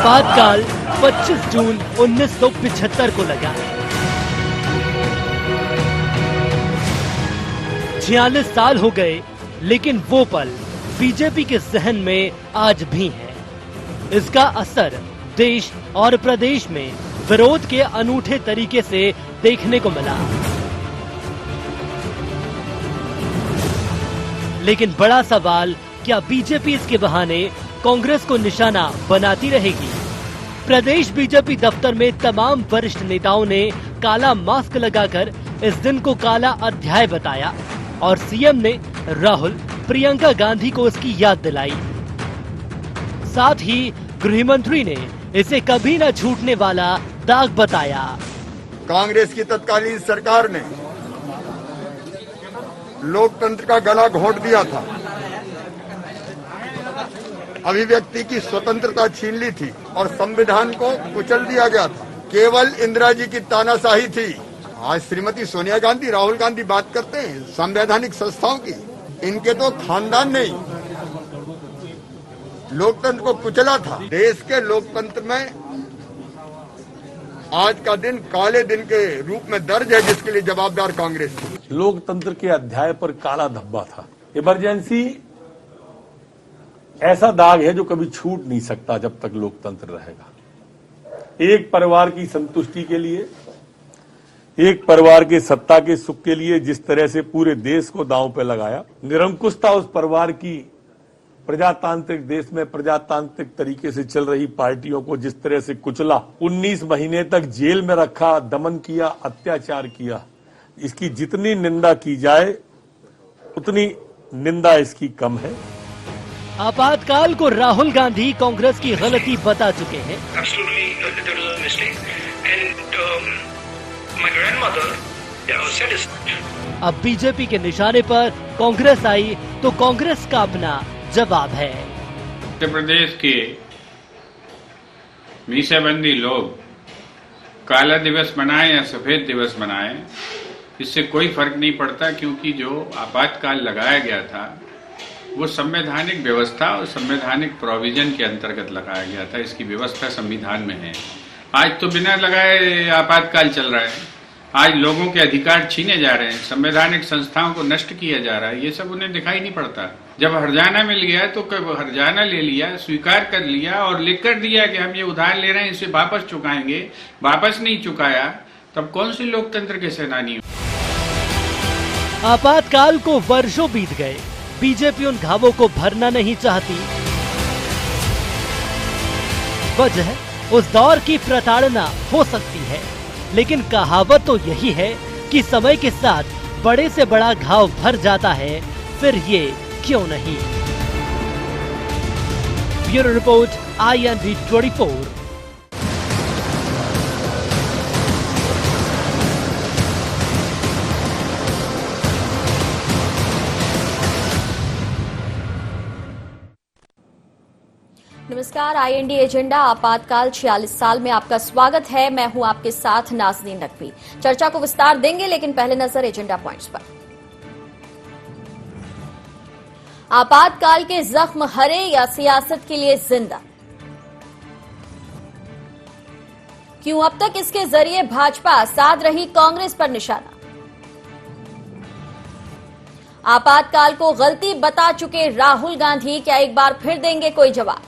आपातकाल 25 जून 1975 को लगा। 46 साल हो गए, लेकिन वो पल बीजेपी के जहन में आज भी है। इसका असर देश और प्रदेश में विरोध के अनूठे तरीके से देखने को मिला। लेकिन बड़ा सवाल, क्या बीजेपी इसके बहाने कांग्रेस को निशाना बनाती रहेगी? प्रदेश बीजेपी दफ्तर में तमाम वरिष्ठ नेताओं ने काला मास्क लगाकर इस दिन को काला अध्याय बताया और सीएम ने राहुल, प्रियंका गांधी को इसकी याद दिलाई। साथ ही गृह मंत्री ने इसे कभी न छूटने वाला दाग बताया। कांग्रेस की तत्कालीन सरकार ने लोकतंत्र का गला घोंट दिया था, अभिव्यक्ति की स्वतंत्रता छीन ली थी और संविधान को कुचल दिया गया था। केवल इंदिरा जी की तानाशाही थी। आज श्रीमती सोनिया गांधी, राहुल गांधी बात करते हैं संवैधानिक संस्थाओं की। इनके तो खानदान ने लोकतंत्र को कुचला था। देश के लोकतंत्र में आज का दिन काले दिन के रूप में दर्ज है, जिसके लिए जवाबदार कांग्रेस थी। लोकतंत्र के अध्याय पर काला धब्बा था। इमरजेंसी ऐसा दाग है जो कभी छूट नहीं सकता जब तक लोकतंत्र रहेगा। एक परिवार की संतुष्टि के लिए, एक परिवार के सत्ता के सुख के लिए जिस तरह से पूरे देश को दांव पे लगाया, निरंकुशता उस परिवार की प्रजातांत्रिक देश में प्रजातांत्रिक तरीके से चल रही पार्टियों को जिस तरह से कुचला, 19 महीने तक जेल में रखा, दमन किया, अत्याचार किया, इसकी जितनी निंदा की जाए उतनी निंदा इसकी कम है। आपातकाल को राहुल गांधी कांग्रेस की गलती बता चुके हैं। अब बीजेपी के निशाने पर कांग्रेस आई तो कांग्रेस का अपना जवाब है। उत्तर प्रदेश के मीसाबंदी लोग काला दिवस मनाएं या सफेद दिवस मनाएं, इससे कोई फर्क नहीं पड़ता, क्योंकि जो आपातकाल लगाया गया था वो संवैधानिक व्यवस्था और संवैधानिक प्रोविजन के अंतर्गत लगाया गया था। इसकी व्यवस्था संविधान में है। आज तो बिना लगाए आपातकाल चल रहा है। आज लोगों के अधिकार छीने जा रहे हैं, संवैधानिक संस्थाओं को नष्ट किया जा रहा है। ये सब उन्हें दिखाई नहीं पड़ता। जब हर्जाना मिल गया तो कब हर्जाना ले लिया, स्वीकार कर लिया और लिख कर दिया कि हम ये उधार ले रहे हैं, इसे वापस चुकाएंगे। वापस नहीं चुकाया, तब कौन सी लोकतंत्र के सेनानी? आपातकाल को वर्षों बीत गए, बीजेपी उन घावों को भरना नहीं चाहती। वजह उस दौर की प्रताड़ना हो सकती है, लेकिन कहावत तो यही है कि समय के साथ बड़े से बड़ा घाव भर जाता है, फिर ये क्यों नहीं। Bureau report, INV 24। नमस्कार, IND एजेंडा आपातकाल 46 साल में आपका स्वागत है। मैं हूं आपके साथ नाज़नीन नकवी। चर्चा को विस्तार देंगे, लेकिन पहले नजर एजेंडा पॉइंट्स पर। आपातकाल के जख्म हरे या सियासत के लिए जिंदा? क्यों अब तक इसके जरिए भाजपा साध रही कांग्रेस पर निशाना? आपातकाल को गलती बता चुके राहुल गांधी क्या एक बार फिर देंगे कोई जवाब?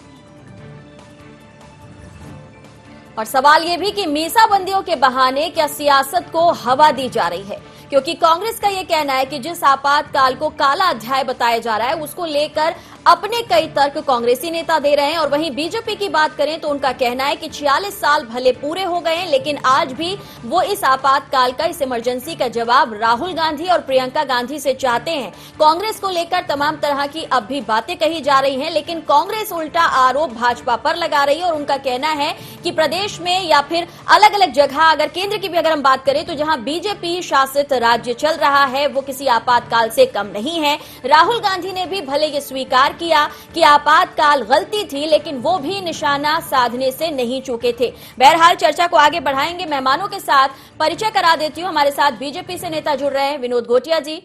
और सवाल यह भी कि मीसाबंदियों के बहाने क्या सियासत को हवा दी जा रही है, क्योंकि कांग्रेस का यह कहना है कि जिस आपातकाल को काला अध्याय बताया जा रहा है उसको लेकर अपने कई तर्क कांग्रेसी नेता दे रहे हैं। और वहीं बीजेपी की बात करें तो उनका कहना है कि 46 साल भले पूरे हो गए हैं, लेकिन आज भी वो इस आपातकाल का, इस इमरजेंसी का जवाब राहुल गांधी और प्रियंका गांधी से चाहते हैं। कांग्रेस को लेकर तमाम तरह की अब भी बातें कही जा रही हैं, लेकिन कांग्रेस उल्टा आरोप भाजपा पर लगा रही है। और उनका कहना है कि प्रदेश में या फिर अलग अलग जगह, अगर केंद्र की भी अगर हम बात करें तो जहां बीजेपी शासित राज्य चल रहा है वो किसी आपातकाल से कम नहीं है। राहुल गांधी ने भी भले ये स्वीकार किया कि आपातकाल गलती थी, लेकिन वो भी निशाना साधने से नहीं चूके थे। बहरहाल चर्चा को आगे बढ़ाएंगे। मेहमानों के साथ परिचय करा देती हूं। हमारे साथ बीजेपी से नेता जुड़ रहे हैं, विनोद घोटिया जी।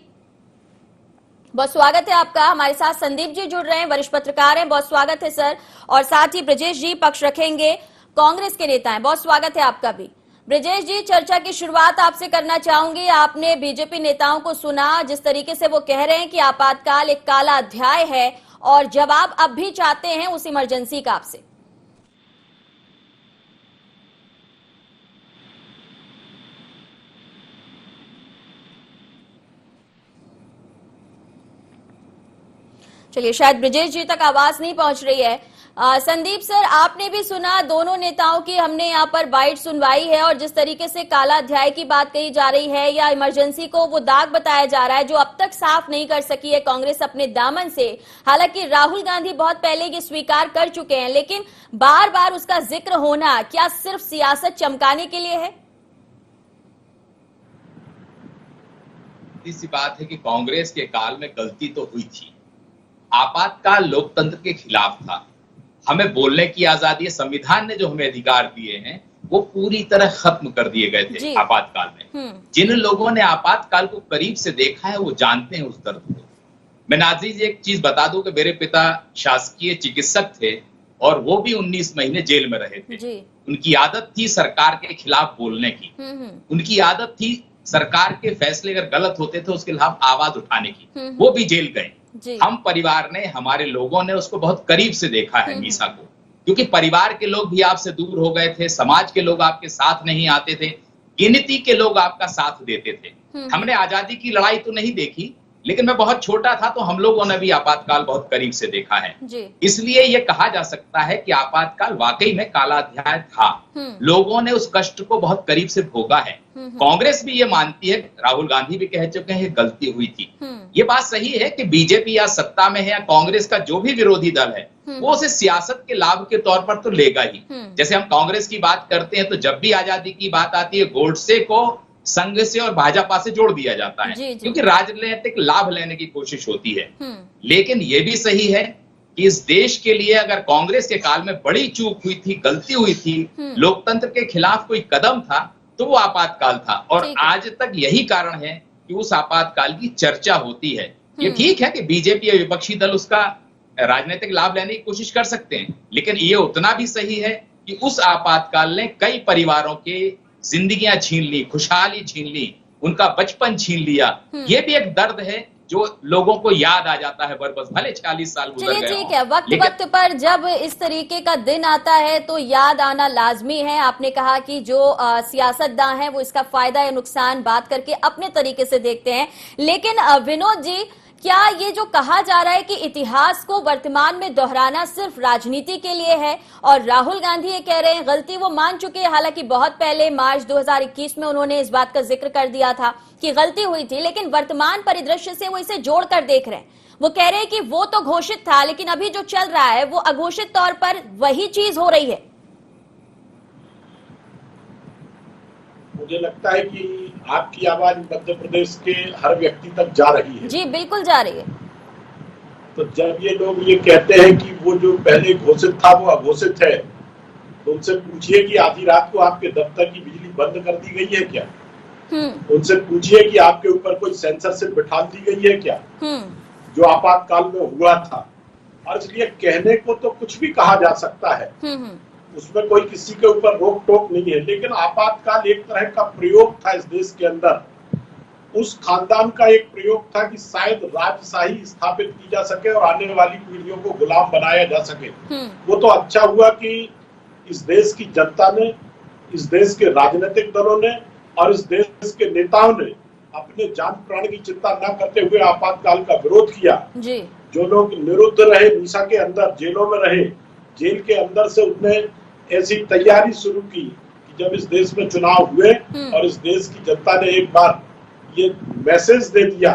बहुत स्वागत है आपका। हमारे साथ संदीप जी जुड़ रहे हैं, वरिष्ठ पत्रकार हैं। बहुत स्वागत है सर। और साथ ही ब्रजेश जी पक्ष रखेंगे, कांग्रेस के नेता हैं। बहुत स्वागत है आपका भी। ब्रजेश जी, चर्चा की शुरुआत आपसे करना चाहूंगी। आपने बीजेपी नेताओं को सुना, जिस तरीके से वो कह रहे हैं कि आपातकाल एक काला अध्याय है, और जवाब अब भी चाहते हैं उस इमरजेंसी का आपसे। चलिए, शायद ब्रजेश जी तक आवाज नहीं पहुंच रही है। संदीप सर, आपने भी सुना दोनों नेताओं की, हमने यहाँ पर बाइट सुनवाई है, और जिस तरीके से काला अध्याय की बात कही जा रही है या इमरजेंसी को वो दाग बताया जा रहा है जो अब तक साफ नहीं कर सकी है कांग्रेस अपने दामन से। हालांकि राहुल गांधी बहुत पहले ये स्वीकार कर चुके हैं, लेकिन बार बार उसका जिक्र होना क्या सिर्फ सियासत चमकाने के लिए है? सी बात है कि कांग्रेस के काल में गलती तो हुई थी। आपातकाल लोकतंत्र के खिलाफ था। हमें बोलने की आजादी, संविधान ने जो हमें अधिकार दिए हैं वो पूरी तरह खत्म कर दिए गए थे आपातकाल में। जिन लोगों ने आपातकाल को करीब से देखा है वो जानते हैं उस दर्द को। मैं नाज़रीन एक चीज बता दूं कि मेरे पिता शासकीय चिकित्सक थे और वो भी 19 महीने जेल में रहे थे। उनकी आदत थी सरकार के खिलाफ बोलने की। उनकी आदत थी सरकार के फैसले अगर गलत होते थे उसके खिलाफ आवाज उठाने की। वो भी जेल गए। हम परिवार ने, हमारे लोगों ने उसको बहुत करीब से देखा है मीसा को, क्योंकि परिवार के लोग भी आपसे दूर हो गए थे, समाज के लोग आपके साथ नहीं आते थे, गिनती के लोग आपका साथ देते थे। हमने आजादी की लड़ाई तो नहीं देखी, लेकिन मैं बहुत छोटा था तो हम लोगों ने भी आपातकाल बहुत करीब से देखा है। इसलिए ये कहा जा सकता है कि आपातकाल वाकई में काला अध्याय था। लोगों ने उस कष्ट को बहुत करीब से भोगा है। कांग्रेस भी ये मानती है, राहुल गांधी भी कह चुके हैं गलती हुई थी। ये बात सही है कि बीजेपी या सत्ता में है या कांग्रेस का जो भी विरोधी दल है वो उसे सियासत के लाभ के तौर पर तो लेगा ही। जैसे हम कांग्रेस की बात करते हैं तो जब भी आजादी की बात आती है गोडसे को संघ से और भाजपा से जोड़ दिया जाता है, क्योंकि राजनीतिक लाभ लेने की कोशिश होती है। लेकिन यह भी सही है कि इस देश के लिए अगर कांग्रेस के काल में बड़ी चूक हुई थी, गलती हुई थी, लोकतंत्र के खिलाफ कोई कदम था, तो वो आपातकाल था। और आज तक यही कारण है कि उस आपातकाल की चर्चा होती है। ये ठीक है कि बीजेपी या विपक्षी दल उसका राजनीतिक लाभ लेने की कोशिश कर सकते हैं, लेकिन ये उतना भी सही है कि उस आपातकाल ने कई परिवारों के जिंदगियां छीन ली, खुशहाली छीन ली, उनका बचपन छीन लिया। ये भी एक दर्द है जो लोगों को याद आ जाता है बरबस, भले 40 साल गुजर गए। ठीक है, वक्त पर जब इस तरीके का दिन आता है तो याद आना लाजमी है। आपने कहा कि जो सियासतदान है वो इसका फायदा या नुकसान बात करके अपने तरीके से देखते हैं, लेकिन विनोद जी, क्या ये जो कहा जा रहा है कि इतिहास को वर्तमान में दोहराना सिर्फ राजनीति के लिए है, और राहुल गांधी ये कह रहे हैं गलती वो मान चुके हैं, हालांकि बहुत पहले मार्च 2021 में उन्होंने इस बात का जिक्र कर दिया था कि गलती हुई थी, लेकिन वर्तमान परिदृश्य से वो इसे जोड़कर देख रहे हैं। वो कह रहे हैं कि वो तो घोषित था, लेकिन अभी जो चल रहा है वो अघोषित तौर पर वही चीज हो रही है। मुझे लगता है कि आपकी आवाज मध्य प्रदेश के हर व्यक्ति तक जा रही है। जी बिल्कुल जा रही है। तो जब ये लोग ये कहते हैं कि वो जो पहले घोषित था वो अघोषित है, तो उनसे पूछिए कि आधी रात को आपके दफ्तर की बिजली बंद कर दी गई है क्या? उनसे पूछिए कि आपके ऊपर कोई सेंसरशिप बिठा दी गई है क्या, जो आपातकाल में हुआ था। और इसलिए कहने को तो कुछ भी कहा जा सकता है, उसमें कोई किसी के ऊपर रोक टोक नहीं है, लेकिन आपातकाल एक तरह का प्रयोग था इस देश के अंदर। उस खानदान का एक प्रयोग था कि शायद राजशाही स्थापित की जा सके और आने वाली पीढ़ियों को गुलाम बनाया जा सके। वो तो अच्छा हुआ कि इस देश की जनता ने, इस देश के राजनीतिक दलों ने और इस देश के नेताओं ने अपने जान प्राण की चिंता न करते हुए आपातकाल का विरोध किया। जो लोग निरुद्ध रहे, मीसा के अंदर जेलों में रहे, जेल के अंदर से उन्होंने ऐसी तैयारी शुरू की कि जब इस देश में चुनाव हुए और इस देश की जनता ने एक बार ये मैसेज दे दिया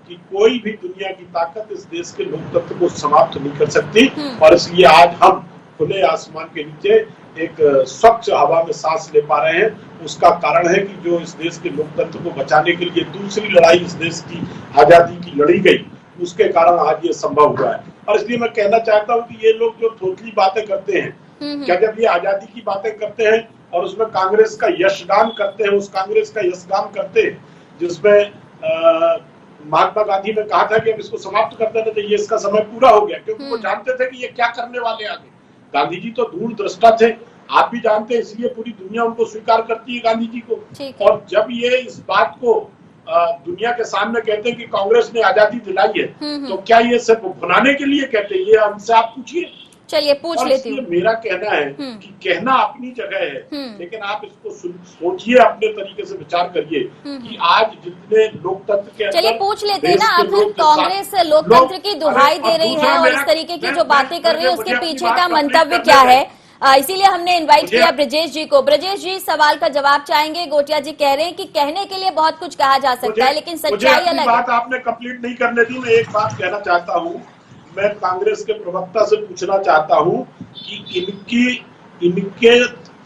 कि कोई भी दुनिया की ताकत इस देश के लोकतंत्र को समाप्त नहीं कर सकती। और इसलिए आज हम खुले आसमान के नीचे एक स्वच्छ हवा में सांस ले पा रहे हैं। उसका कारण है कि जो इस देश के लोकतंत्र को बचाने के लिए दूसरी लड़ाई इस देश की आजादी की लड़ी गई, उसके कारण आज ये संभव हुआ है। और इसलिए मैं कहना चाहता हूँ कि ये लोग जो थोथली बातें करते हैं, क्या जब ये आजादी की बातें करते हैं और उसमें कांग्रेस का यशगान करते हैं, उस कांग्रेस का यशगान करते हैं जिसमें महात्मा गांधी ने कहा था कि अब इसको समाप्त कर देना चाहिए, इसका समय पूरा हो गया, क्योंकि वो जानते थे कि ये क्या करने वाले आगे। गांधी जी तो दूरदृष्टा थे, आप भी जानते हैं, इसलिए पूरी दुनिया उनको स्वीकार करती है गांधी जी को। और जब ये इस बात को दुनिया के सामने कहते हैं कि कांग्रेस ने आजादी दिलाई है, तो क्या ये सिर्फ भुनाने के लिए कहते हैं? ये हमसे आप पूछिए। चलिए पूछ लेती हूँ। मेरा कहना है कि कहना अपनी जगह है, लेकिन आप इसको सोचिए, अपने तरीके से विचार करिए कि आज जितने लोकतंत्र के, चलिए पूछ लेते हैं ना, आखिर कांग्रेस लोकतंत्र की दुहाई दे रही है और इस तरीके की जो बातें कर रही है उसके पीछे का मंतव्य क्या है, इसीलिए हमने इनवाइट किया ब्रजेश जी को। ब्रजेश जी सवाल का जवाब चाहेंगे। गोटिया जी कह रहे हैं कि कहने के लिए बहुत कुछ कहा जा सकता है, लेकिन सच्चाई अलग है। बात आपने कंप्लीट नहीं करने दी, मैं एक बात कहना चाहता हूँ। मैं कांग्रेस के प्रवक्ता से पूछना चाहता हूं कि इनके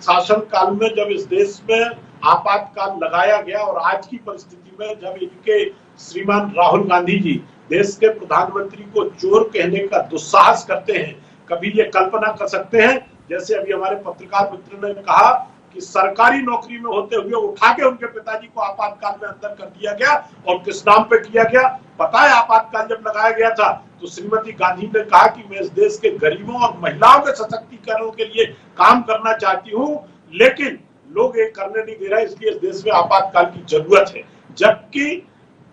शासन काल में जब इस देश में आपातकाल लगाया गया और आज की परिस्थिति में जब इनके श्रीमान राहुल गांधी जी देश के प्रधानमंत्री को चोर कहने का दुस्साहस करते हैं, कभी ये कल्पना कर सकते हैं, जैसे अभी हमारे पत्रकार मित्र ने कहा कि सरकारी नौकरी में होते हुए उठा के उनके पिताजी को आपातकाल में अंदर कर दिया गया, और किस नाम पे किया गया पता है? आपातकाल जब लगाया गया था तो श्रीमती गांधी ने कहा कि मैं इस देश के गरीबों और महिलाओं के सशक्तिकरण के लिए काम करना चाहती हूँ, लेकिन लोग ये करने नहीं दे रहे, इसलिए इस देश में आपातकाल की जरूरत है। जबकि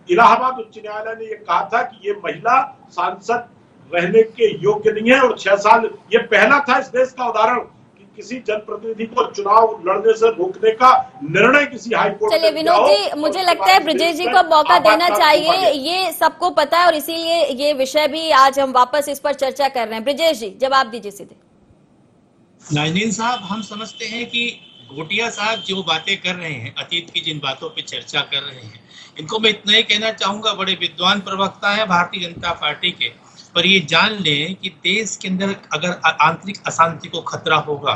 इलाहाबाद उच्च न्यायालय ने यह कहा था कि ये महिला सांसद रहने के योग्य नहीं है, और 6 साल ये पहला था इस देश का उदाहरण कि किसी जनप्रतिनिधि को चुनाव लड़ने से रोकने का निर्णय किसी हाईकोर्ट। चलिए विनोद जी, मुझे लगता है ब्रजेश जी को मौका देना चाहिए, ये सबको पता है और इसीलिए ये विषय भी आज हम वापस इस पर चर्चा कर रहे हैं। ब्रजेश जी जवाब दीजिए सीधे। नाजनीन साहब, हम समझते हैं कि गोटिया साहब जो बातें कर रहे हैं, अतीत की जिन बातों पे चर्चा कर रहे हैं, इनको मैं इतना ही कहना चाहूंगा, बड़े विद्वान प्रवक्ता है भारतीय जनता पार्टी के, पर ये जान लें कि देश के अंदर अगर आंतरिक अशांति को खतरा होगा,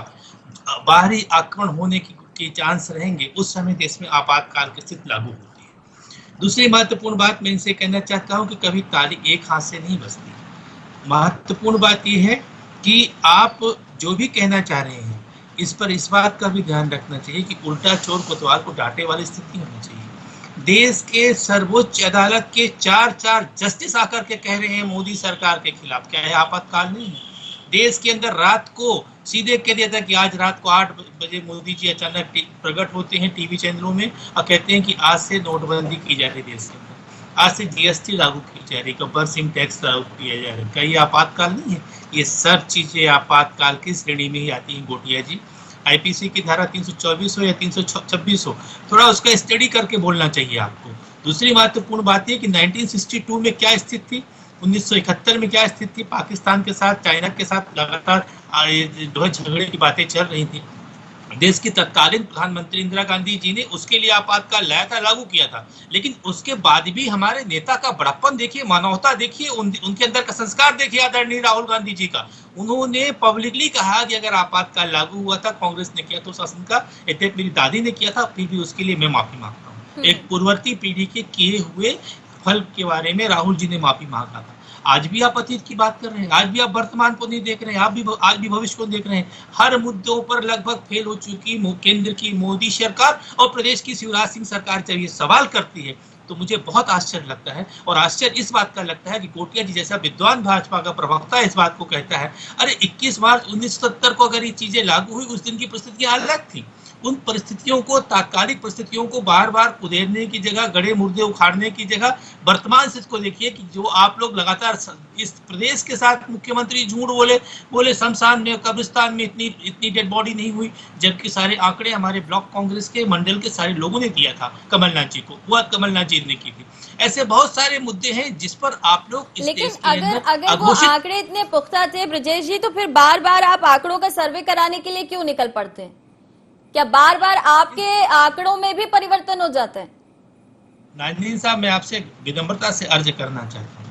बाहरी आक्रमण होने की चांस रहेंगे, उस समय देश में आपातकाल की स्थिति लागू होती है। दूसरी महत्वपूर्ण बात मैं इनसे कहना चाहता हूं कि कभी ताली एक हाथ से नहीं बजती। महत्वपूर्ण बात यह है कि आप जो भी कहना चाह रहे हैं, इस पर इस बात का भी ध्यान रखना चाहिए कि उल्टा चोर कोतवाल को डांटे वाली स्थिति होनी चाहिए। देश के सर्वोच्च अदालत के 4 जस्टिस आकर के कह रहे हैं मोदी सरकार के खिलाफ, क्या है आपातकाल नहीं है? देश के अंदर रात को सीधे कह दिया था कि आज रात को 8 बजे मोदी जी अचानक प्रकट होते हैं टीवी चैनलों में और कहते हैं कि आज से नोटबंदी की जा रही है देश के अंदर, आज से जीएसटी लागू की जा रही है, गब्बर सिंह टैक्स लागू किया जा रहा है। क्या ये आपातकाल नहीं है? ये सब चीजें आपातकाल की श्रेणी में ही आती हैं गोटिया जी। आईपीसी की धारा 324 हो या 326 हो, थोड़ा उसका स्टडी करके बोलना चाहिए आपको। दूसरी महत्वपूर्ण बात है कि 1962 में क्या स्थिति थी, 1971 में क्या स्थिति थी, पाकिस्तान के साथ, चाइना के साथ लगातार झगड़े की बातें चल रही थी। देश की तत्कालीन प्रधानमंत्री इंदिरा गांधी जी ने उसके लिए आपातकाल लाया था, लागू किया था, लेकिन उसके बाद भी हमारे नेता का बड़प्पन देखिए, मानवता देखिए, उनके अंदर का संस्कार देखिए आदरणीय राहुल गांधी जी का। उन्होंने पब्लिकली कहा कि अगर आपातकाल लागू हुआ था, कांग्रेस ने किया तो शासन का, मेरी दादी ने किया था, फिर भी उसके लिए मैं माफी मांगता हूँ। एक पूर्ववर्ती पीढ़ी के किए हुए फल के बारे में राहुल जी ने माफी मांगा था। आज भी आप अतीत की बात कर रहे हैं, आज भी आप वर्तमान को नहीं देख रहे हैं, आज भी भविष्य को देख रहे हैं। हर मुद्दों पर लगभग फेल हो चुकी केंद्र की मोदी सरकार और प्रदेश की शिवराज सिंह सरकार जब ये सवाल करती है तो मुझे बहुत आश्चर्य लगता है। और आश्चर्य इस बात का लगता है कि गोटिया जी जैसा विद्वान भाजपा का प्रवक्ता इस बात को कहता है, अरे 21 मार्च 1970 को अगर ये चीजें लागू हुई, उस दिन की परिस्थितियां अलग थी। उन परिस्थितियों को, तात्कालिक परिस्थितियों को बार बार उधेड़ने की जगह, गड़े मुर्दे उखाड़ने की जगह वर्तमान स्थिति को देखिए कि जो आप लोग लगातार इस प्रदेश के साथ मुख्यमंत्री झूठ बोले शमशान में, कब्रिस्तान में इतनी डेड बॉडी नहीं हुई, जबकि सारे आंकड़े हमारे ब्लॉक कांग्रेस के मंडल के सारे लोगों ने दिया था कमलनाथ जी को, वो कमलनाथ जी ने की थी। ऐसे बहुत सारे मुद्दे हैं जिस पर आप लोग, लेकिन अगर वो आंकड़े इतने पुख्ता थे ब्रजेश जी, तो फिर बार बार आप आंकड़ों का सर्वे कराने के लिए क्यों निकल पड़ते हैं? क्या बार बार आपके आंकड़ों में भी परिवर्तन हो जाता है? नाजनीन साहब, मैं आपसे विनम्रता से अर्ज करना चाहता हूँ,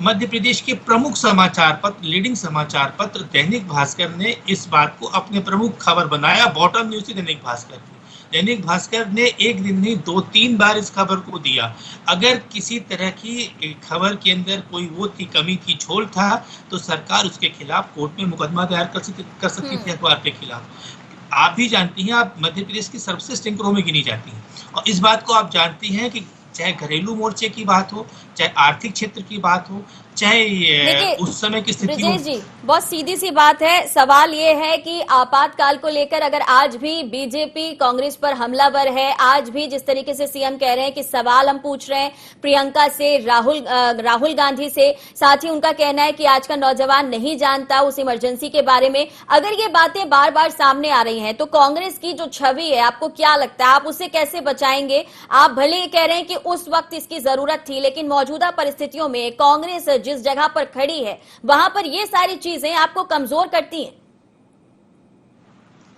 मध्य प्रदेश के प्रमुख समाचार पत्र, लीडिंग समाचार पत्र दैनिक भास्कर ने इस बात को अपने प्रमुख खबर बनाया। बॉटम न्यूज दैनिक भास्कर की, दैनिक भास्कर ने एक दिन नहीं 2-3 बार इस खबर को दिया। अगर किसी तरह की खबर के अंदर कोई वो थी, कमी थी, झोल था, तो सरकार उसके खिलाफ कोर्ट में मुकदमा दायर कर सकती थी अखबार के खिलाफ। आप भी जानती हैं, आप मध्य प्रदेश की सर्वश्रेष्ठ एंकरों में गिनी जाती हैं, और इस बात को आप जानती हैं कि चाहे घरेलू मोर्चे की बात हो, चाहे आर्थिक क्षेत्र की बात हो, चाहे उस समय की स्थिति ब्रजेश जी, बहुत सीधी सी बात है। सवाल ये है कि आपातकाल को लेकर अगर आज भी बीजेपी कांग्रेस पर हमलावर है, आज भी जिस तरीके से सीएम कह रहे हैं कि सवाल हम पूछ रहे हैं प्रियंका से, राहुल गांधी से, साथ ही उनका कहना है कि आज का नौजवान नहीं जानता उस इमरजेंसी के बारे में। अगर ये बातें बार बार सामने आ रही हैं तो कांग्रेस की जो छवि है, आपको क्या लगता है आप उसे कैसे बचाएंगे? आप भले कह रहे हैं कि उस वक्त इसकी जरूरत थी, लेकिन मौजूदा परिस्थितियों में कांग्रेस जिस जगह पर खड़ी है वहां पर ये सारी चीजें आपको कमजोर करती हैं।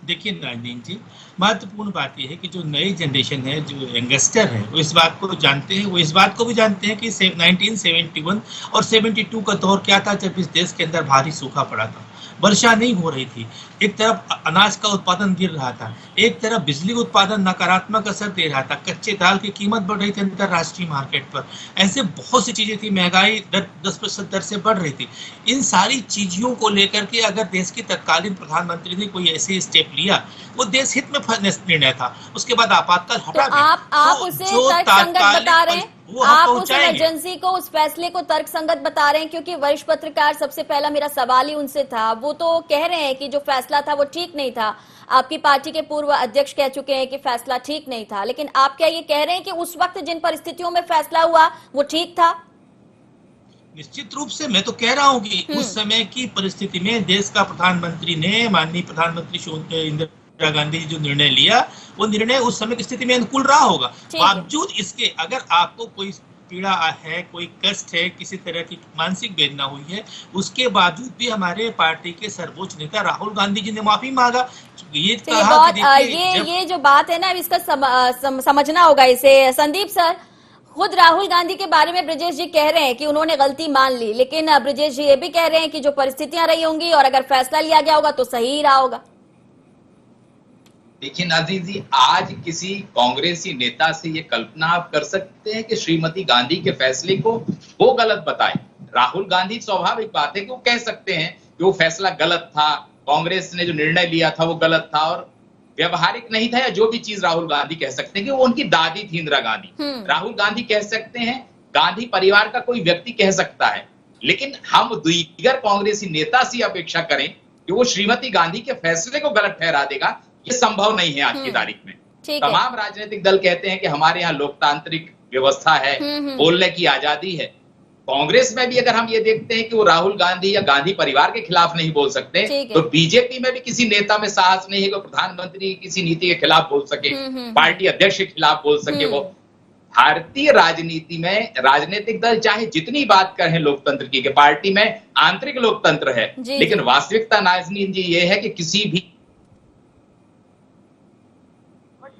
देखिए नाज़नीन जी, महत्वपूर्ण बात यह है कि जो नई जनरेशन है, जो यंगस्टर है, वो इस बात को जानते हैं, वो इस बात को भी जानते हैं कि 1971 और 72 का दौर क्या था जब इस देश के अंदर भारी सूखा पड़ा था, वर्षा नहीं हो रही थी, एक तरफ अनाज का उत्पादन गिर रहा था, एक तरफ बिजली उत्पादन नकारात्मक असर दे रहा था, कच्चे दाल की कीमत बढ़ रही थी अंतरराष्ट्रीय मार्केट पर, ऐसे बहुत सी चीजें थी, महंगाई 10% दर से बढ़ रही थी। इन सारी चीजों को लेकर के अगर देश के तत्कालीन प्रधानमंत्री ने कोई ऐसे स्टेप लिया, वो देश हित में निर्णय था, उसके बाद आपातकाल हटा दिया। आप उसे तर्कसंगत बता रहे हैं, आप उस इमरजेंसी को, उस फैसले को तर्कसंगत बता रहे हैं, क्योंकि वरिष्ठ पत्रकार, सबसे पहला मेरा सवाल ही उनसे था, वो तो कह रहे हैं कि जो फैसला था वो ठीक नहीं था। आपकी पार्टी के पूर्व अध्यक्ष कह चुके हैं कि फैसला ठीक नहीं था, लेकिन आप क्या ये कह रहे हैं कि उस वक्त जिन परिस्थितियों में फैसला हुआ वो ठीक था? निश्चित रूप से मैं तो कह रहा हूं कि उस समय की परिस्थिति में देश का प्रधानमंत्री ने, माननीय प्रधानमंत्री इंदिरा गांधी जी जो निर्णय लिया, वो निर्णय उस समय की स्थिति में अनुकूल रहा होगा। बावजूद इसके अगर आपको कोई पीड़ा है, कोई कष्ट है, किसी तरह की मानसिक वेदना हुई है, उसके बावजूद भी हमारे पार्टी के सर्वोच्च नेता राहुल गांधी जी ने माफी मांगा। ये जो बात है ना, इसका समझना होगा इसे। संदीप सर, खुद राहुल गांधी के बारे में ब्रजेश जी कह रहे हैं कि उन्होंने गलती मान ली, लेकिन ब्रजेश जी ये भी कह रहे हैं कि जो परिस्थितियां रही होंगी और अगर फैसला लिया गया होगा तो सही ही रहा होगा। देखिए नाज़रीन जी, आज किसी कांग्रेसी नेता से ये कल्पना आप कर सकते हैं कि श्रीमती गांधी के फैसले को वो गलत बताए? राहुल गांधी, स्वाभाविक बात है कि वो कह सकते हैं कि वो फैसला गलत था, कांग्रेस ने जो निर्णय लिया था वो गलत था और व्यवहारिक नहीं था, या जो भी चीज राहुल गांधी कह सकते हैं कि वो उनकी दादी थी इंदिरा गांधी। राहुल गांधी कह सकते हैं, गांधी परिवार का कोई व्यक्ति कह सकता है, लेकिन हम दीगर कांग्रेसी नेता से अपेक्षा करें कि वो श्रीमती गांधी के फैसले को गलत ठहरा देगा, ये संभव नहीं है आज की तारीख में। तमाम राजनीतिक दल कहते हैं कि हमारे यहाँ लोकतांत्रिक व्यवस्था है, बोलने की आजादी है। कांग्रेस में भी अगर हम ये देखते हैं कि वो राहुल गांधी या गांधी परिवार के खिलाफ नहीं बोल सकते, तो बीजेपी में भी किसी नेता में साहस नहीं है कि प्रधानमंत्री किसी नीति के खिलाफ बोल सके, पार्टी अध्यक्ष के खिलाफ बोल सके। वो भारतीय राजनीति में राजनीतिक दल चाहे जितनी बात करें लोकतंत्र की, पार्टी में आंतरिक लोकतंत्र है, लेकिन वास्तविकता नाज़नीन जी ये है कि किसी भी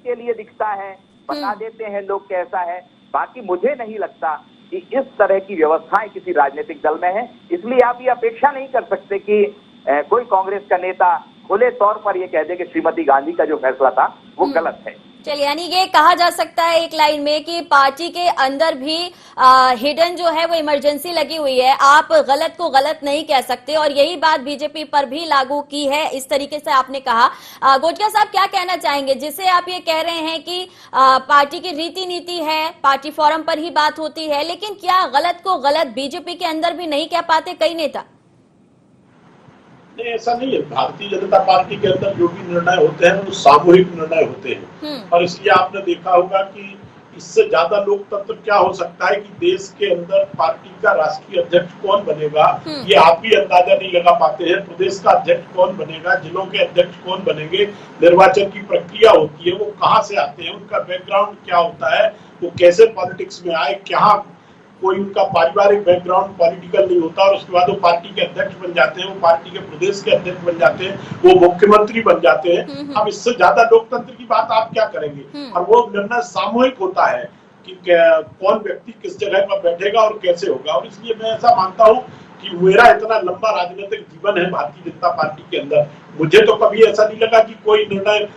के लिए दिखता है, बता देते हैं लोग कैसा है। बाकी मुझे नहीं लगता कि इस तरह की व्यवस्थाएं किसी राजनीतिक दल में है, इसलिए आप ये अपेक्षा नहीं कर सकते कि कोई कांग्रेस का नेता खुले तौर पर ये कह दे कि श्रीमती गांधी का जो फैसला था वो गलत है। चलिए, यानी ये कहा जा सकता है एक लाइन में कि पार्टी के अंदर भी हिडन जो है वो इमरजेंसी लगी हुई है, आप गलत को गलत नहीं कह सकते, और यही बात बीजेपी पर भी लागू की है, इस तरीके से आपने कहा। गोटिया साहब, क्या कहना चाहेंगे जिसे आप ये कह रहे हैं कि पार्टी की रीति नीति है, पार्टी फोरम पर ही बात होती है, लेकिन क्या गलत को गलत बीजेपी के अंदर भी नहीं कह पाते कई नेता? नहीं, ऐसा नहीं है। भारतीय जनता पार्टी के अंदर जो भी निर्णय होते हैं वो सामूहिक निर्णय होते हैं, और इसलिए आपने देखा होगा कि इससे ज्यादा लोकतंत्र क्या हो सकता है कि देश के अंदर पार्टी का राष्ट्रीय अध्यक्ष कौन बनेगा ये आप ही अंदाजा नहीं लगा पाते हैं। प्रदेश का अध्यक्ष कौन बनेगा, जिलों के अध्यक्ष कौन बनेंगे, निर्वाचन की प्रक्रिया होती है, वो कहाँ से आते हैं, उनका बैकग्राउंड क्या होता है, वो कैसे पॉलिटिक्स में आए, क्या कोई उनका पारिवारिक बैकग्राउंड पॉलिटिकल नहीं होता, और उसके बाद वो पार्टी के अध्यक्ष बन जाते हैं, वो पार्टी के प्रदेश के अध्यक्ष बन जाते हैं, वो मुख्यमंत्री बन जाते हैं। अब इससे ज्यादा लोकतंत्र की बात आप क्या करेंगे? और वो निर्णय सामूहिक होता है कि कौन व्यक्ति किस जगह पर बैठेगा और कैसे होगा। और इसलिए मैं ऐसा मानता हूँ कि मेरा इतना लंबा राजनीतिक जीवन है भारतीय जनता पार्टी के अंदर, मुझे तो कभी ऐसा नहीं लगा कि कोई निर्णय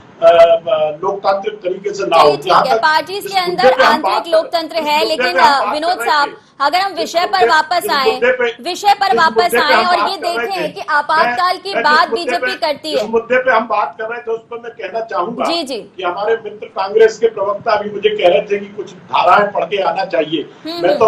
लोकतांत्रिक तरीके से ना हो। ठीक है, पार्टी के अंदर आंतरिक लोकतंत्र है, लेकिन विनोद साहब अगर हम विषय पर वापस आए और ये देखें कि आपातकाल की बात बीजेपी करती है, इस मुद्दे पे हम बात कर रहे थे, उस पर मैं कहना चाहूंगा जी कि हमारे मित्र कांग्रेस के प्रवक्ता अभी मुझे कह रहे थे कि कुछ धाराएं पढ़ के आना चाहिए। मैं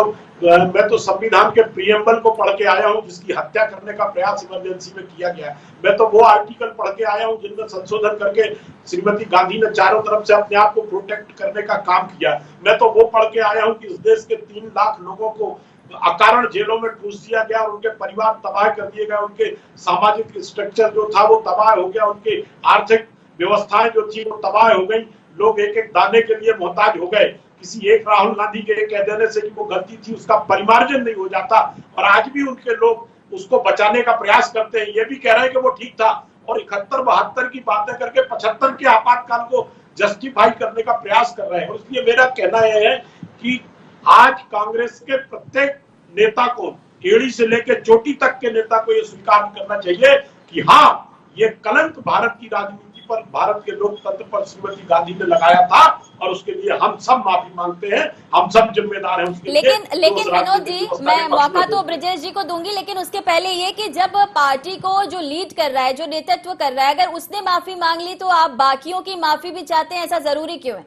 तो संविधान के प्रीएम्बल को पढ़ के आया हूं, जिसकी हत्या करने का प्रयास इमरजेंसी में किया गया। मैं तो वो आर्टिकल पढ़ के आया हूं जिनमें संशोधन करके श्रीमती गांधी ने चारों तरफ से अपने आप को प्रोटेक्ट करने का काम किया। मैं तो वो पढ़ के आया हूं कि इस देश के 3 लाख लोगों को अकारण जेलों में ठूस दिया गया और उनके परिवार तबाह कर दिए गए, उनके सामाजिक स्ट्रक्चर जो था वो तबाह हो गया, उनके आर्थिक व्यवस्थाएं जो थी वो तबाह हो गई, लोग एक एक दाने के लिए मोहताज हो गए। किसी एक राहुल गांधी के कह देने से कि वो गलती थी उसका परिमार्जन नहीं हो जाता, और आज भी उनके लोग उसको बचाने का प्रयास करते हैं। ये भी कह रहे हैं कि वो ठीक था, और 71-72 की बातें करके 75 के आपातकाल को जस्टिफाई करने का प्रयास कर रहे हैं। और इसलिए मेरा कहना यह है कि आज कांग्रेस के प्रत्येक नेता को, एड़ी से लेकर चोटी तक के नेता को यह स्वीकार करना चाहिए कि हाँ, ये कलंक भारत की राजनीति पर, भारत के लोकतंत्र पर श्रीमती गांधी ने लगाया था, और उसके लिए हम सब माफी मांगते हैं, हम सब जिम्मेदार हैं उसके लेकिन लिए। विनोद जी, मैं मौका तो ब्रजेश जी को दूंगी, लेकिन उसके पहले ये कि जब पार्टी को जो लीड कर रहा है, जो नेतृत्व कर रहा है, अगर उसने माफी मांग ली तो आप बाकियों की माफी भी चाहते हैं, ऐसा जरूरी क्यों है?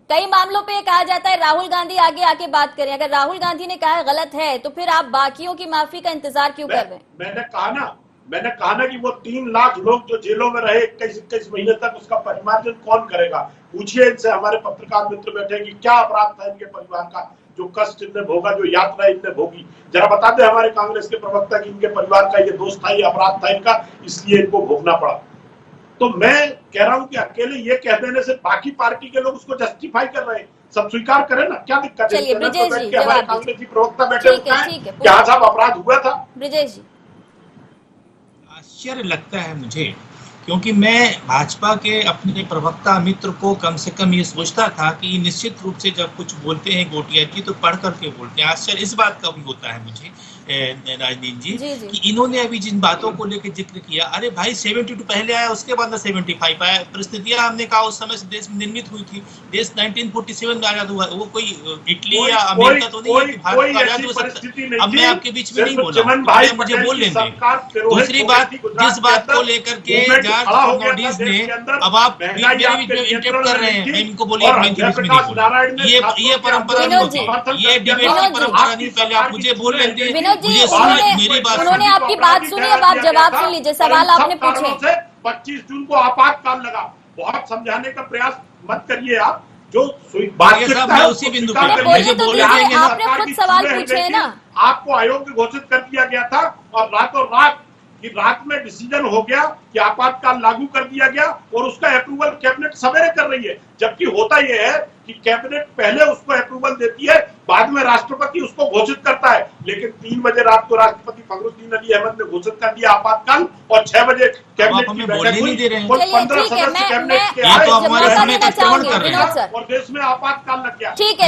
कई मामलों पे कहा जाता है राहुल गांधी आगे आके बात करें, अगर राहुल गांधी ने कहा गलत है तो फिर आप बाकियों की माफी का इंतजार क्यों कर रहे हैं? मैंने कहा ना कि वो 3 लाख लोग जो जेलों में रहे 21 महीने तक, उसका परिमार्जन कौन करेगा? पूछिए इनसे, हमारे पत्रकार मित्र बैठे कि क्या अपराध था इनके परिवार का, जो कष्ट इनने भोगा, जो यात्रा इनने भोगी। जरा बता दे हमारे कांग्रेस के प्रवक्ता कि इनके परिवार का ये दोष था, ये अपराध था इनका, इसलिए इनको भोगना पड़ा। तो मैं कह रहा हूं कि अकेले ये कह देने से बाकी पार्टी के लोग उसको जस्टिफाई कर रहे हैं। सब स्वीकार करें ना, क्या दिक्कत है? हमारे कांग्रेसी प्रवक्ता बैठे क्या साहब अपराध हुआ था? ब्रजेश जी, आश्चर्य लगता है मुझे, क्योंकि मैं भाजपा के अपने प्रवक्ता मित्र को कम से कम ये सोचता था कि निश्चित रूप से जब कुछ बोलते हैं गोटिया जी तो पढ़ करके बोलते हैं। आश्चर्य इस बात का भी होता है मुझे राजनीत जी कि इन्होंने अभी जिन बातों को लेकर जिक्र किया, अरे भाई 72 पहले आया, उसके बाद 75 आया। परिस्थितियां हमने कहा उस समय से देश में निर्मित हुई थी, देश 1947 में आजाद हुआ, वो कोई इटली या अमेरिका तो नहीं है कि भारत को आजाद हो सकता। अब मैं आपके बीच में नहीं बोला, मुझे बोल लेने। दूसरी बात, जिस बात को लेकर के जॉर्ज फर्नांडिस ने, अब आप मेरे बीच में इंटरप्ट कर रहे हैं, मैं इनको बोलिए, मैं इनके बीच में नहीं बोला। ये परंपरा नहीं होती, ये डिबेट की परंपरा नहीं। पहले आप मुझे बोल लेते जी, उन्होंने आपकी बात सुनी, अब आप जवाब सुन लीजिए, सवाल आपने पूछे। 25 जून को आपातकाल लगा, बहुत समझाने का प्रयास मत करिए आप, जो मैं उसी बिंदु पे आपने खुद सवाल पूछे है ना। आपको अयोग्य घोषित कर दिया गया था, और रातों रात में डिसीजन हो गया कि आपातकाल लागू कर दिया गया, और उसका अप्रूवल कैबिनेट सवेरे कर रही है। जबकि होता यह है कि कैबिनेट पहले उसको अप्रूवल देती है, बाद में राष्ट्रपति उसको घोषित करता है। लेकिन 3 बजे रात को राष्ट्रपति फखरुद्दीन अली अहमद ने घोषित कर दिया आपातकाल, और 6 बजे कैबिनेट की बैठक हुई, और 15 सदस्य कैबिनेट के आए, और देश में आपातकाल लग गया। ठीक है,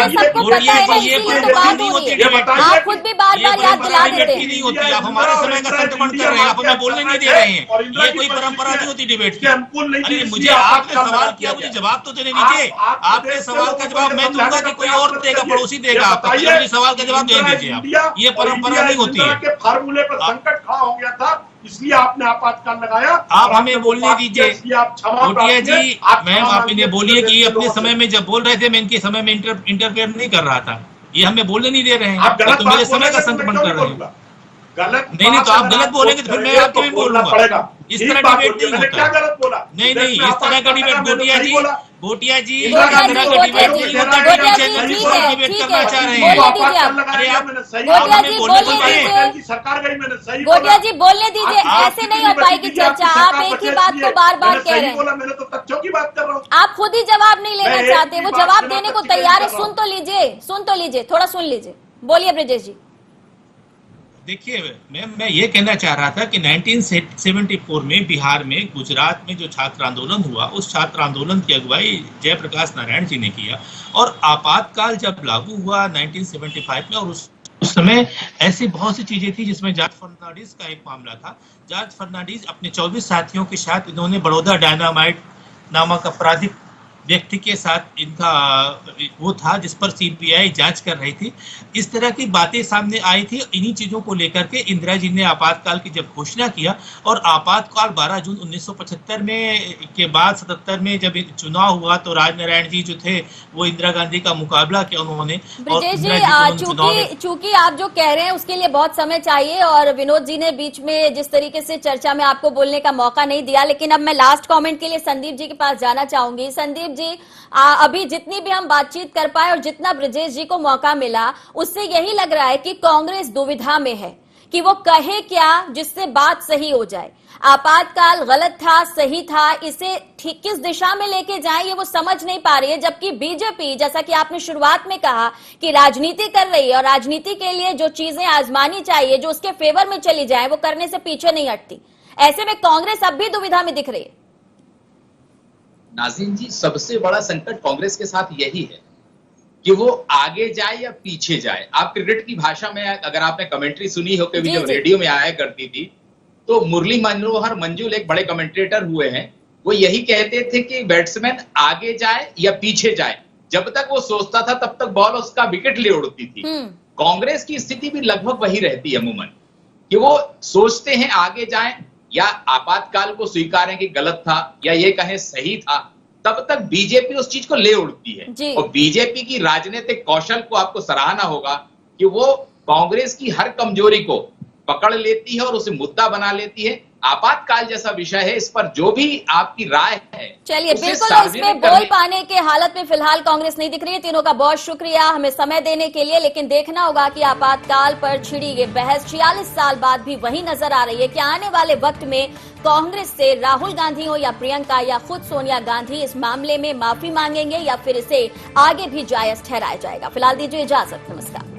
सबको पता है, आप खुद भी बार बार याद दिला देते हैं। आप हमारे समय का संक्रमण कर रहे हैं, आप हमें बोलने नहीं दे रहे हैं। ये कोई परंपरा नहीं होती डिबेट की। अनुकूल नहीं। मुझे आपने सवाल किया, मुझे जवाब तो देने दीजिए। आपके सवाल का जवाब मैं दूंगा कि कोई और देगा, पड़ोसी देगा? आपका मुझे सवाल का जवाब दे दीजिए आप। ये परंपरा नहीं होती है। फार्मूले पर संकट खड़ा हो गया था, इसलिए आपने आपातकाल लगाया। आप हमें बोलने दीजिए गोटिया जी, मैम आप इन्हें बोलिए कि अपने समय में जब बोल रहे थे, मैं इनके समय में इंटरफेयर नहीं कर रहा था। ये हमें बोलने नहीं दे रहे हैं, तो मेरे समय का संक्रमण कर रहे हैं। नहीं, तो आप गलत बोलेंगे तो फिर मैं आपके भी बोलूंगा। इस तरह डिबेट नहीं होता। क्या गलत बोला? नहीं, इस तरह का डिबेट गोटिया जी ठीक है, गोटिया जी करना चाह रहे हैं। गोटिया जी बोलने दीजिए, ऐसे नहीं हो पाएगी चर्चा। आप एक ही बात को बार बार कह रहे हैं। मैंने तो तथ्यों की बात कर रहा हूँ। आप खुद ही जवाब नहीं लेना चाहते, वो जवाब देने को तैयार है। सुन तो लीजिए, थोड़ा सुन लीजिए। बोलिए ब्रजेश जी। देखिए, मैं ये कहना चाह रहा था कि 1974 में बिहार में, गुजरात में जो छात्र आंदोलन हुआ, उस छात्र आंदोलन की अगुवाई जयप्रकाश नारायण जी ने किया, और आपातकाल जब लागू हुआ 1975 में, और उस उस समय ऐसी बहुत सी चीजें थी जिसमें जॉर्ज फर्नांडिस का एक मामला था। जॉर्ज फर्नांडिस अपने 24 साथियों के साथ इन्होंने बड़ौदा डायनामाइट नामक आपराधिक व्यक्ति के साथ इनका वो था, जिस पर सीबीआई जांच कर रही थी। इस तरह की बातें सामने आई थी। इन्हीं चीजों को लेकर के इंदिरा जी ने आपातकाल की जब घोषणा किया और आपातकाल 12 जून 1975 में के बाद 77 में जब चुनाव हुआ तो राजनारायण जी जो थे वो इंदिरा गांधी का मुकाबला किया उन्होंने। ब्रिजेश जी, चूंकि आप जो कह रहे हैं उसके लिए बहुत समय चाहिए और विनोद जी ने बीच में जिस तरीके से चर्चा में आपको बोलने का मौका नहीं दिया, लेकिन अब मैं लास्ट कमेंट के लिए संदीप जी के पास जाना चाहूंगी। संदीप जी, अभी जितनी भी हम बातचीत कर पाए और जितना ब्रिजेश जी को मौका मिला उससे यही लग रहा है कि कांग्रेस दुविधा में है कि वो कहे क्या जिससे बात सही हो जाए। आपातकाल गलत था, सही था, इसे ठीक किस दिशा में लेके जाएं ये वो समझ नहीं पा रही है। जबकि बीजेपी, जैसा कि आपने शुरुआत में कहा कि राजनीति कर रही है और राजनीति के लिए जो चीजें आजमानी चाहिए, जो उसके फेवर में चली जाए, वो करने से पीछे नहीं हटती। ऐसे में कांग्रेस अब भी दुविधा में दिख रही है। नाज़रीन जी, सबसे बड़ा संकट कांग्रेस के साथ यही है कि वो आगे जाए या पीछे जाए। आप क्रिकेट की भाषा में अगर आपने कमेंट्री सुनी हो, कभी जब रेडियो में आया करती थी, तो मुरली मनोहर मंजुल एक बड़े कमेंटेटर हुए हैं, वो यही कहते थे कि बैट्समैन आगे जाए या पीछे जाए, जब तक वो सोचता था तब तक बॉल उसका विकेट ले उड़ती थी। कांग्रेस की स्थिति भी लगभग वही रहती है अमूमन, कि वो सोचते हैं आगे जाए या आपातकाल को स्वीकारें कि गलत था या ये कहें सही था, तब तक बीजेपी उस चीज को ले उड़ती है। और बीजेपी की राजनीतिक कौशल को आपको सराहना होगा कि वो कांग्रेस की हर कमजोरी को पकड़ लेती है और उसे मुद्दा बना लेती है। आपातकाल जैसा विषय है, इस पर जो भी आपकी राय है, चलिए बिल्कुल इसमें बोल पाने के हालत में फिलहाल कांग्रेस नहीं दिख रही है। तीनों का बहुत शुक्रिया हमें समय देने के लिए, लेकिन देखना होगा कि आपातकाल पर छिड़ी ये बहस 46 साल बाद भी वही नजर आ रही है कि आने वाले वक्त में कांग्रेस से राहुल गांधी हो या प्रियंका या खुद सोनिया गांधी इस मामले में माफी मांगेंगे या फिर इसे आगे भी जायज ठहराया जाएगा। फिलहाल दीजिए इजाजत, नमस्कार।